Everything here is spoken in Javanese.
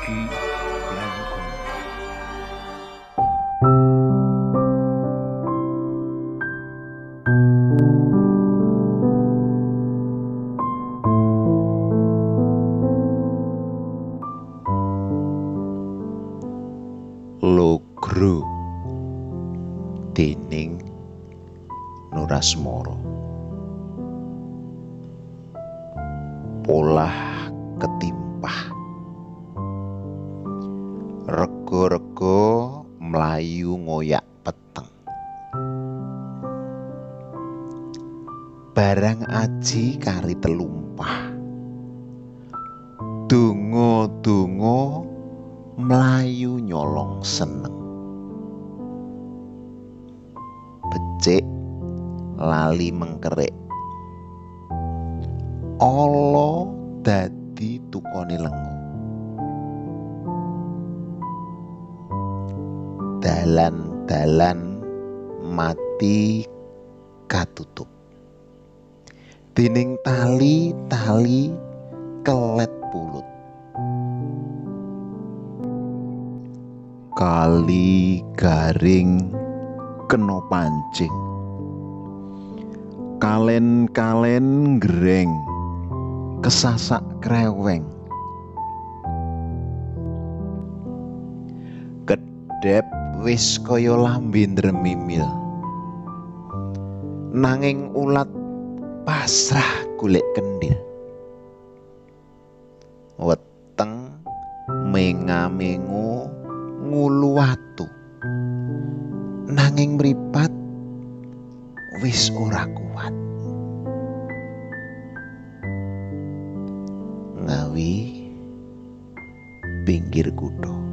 dadi blangkon. Logro dening Nurasmara. Polah ketimpah, rega-rega mlayu ngoyak peteng. Barang aji kari telumpah, donga-donga mlayu nyolong seneng. Becik lali mengkerik, ala dadi tukone lenga. Dalan-dalan mati katutup, dening tali-tali kelet pulut. Kali garing kena pancing, kalen-kalen greng kesasak kreweng. Kedhep wis kaya lambe ndremimil, nanging ulat pasrah golek kendhil. Weteng menga-mengo ngulu watu, nanging mripat wis ora kuat. Ngawi pinggir kutha.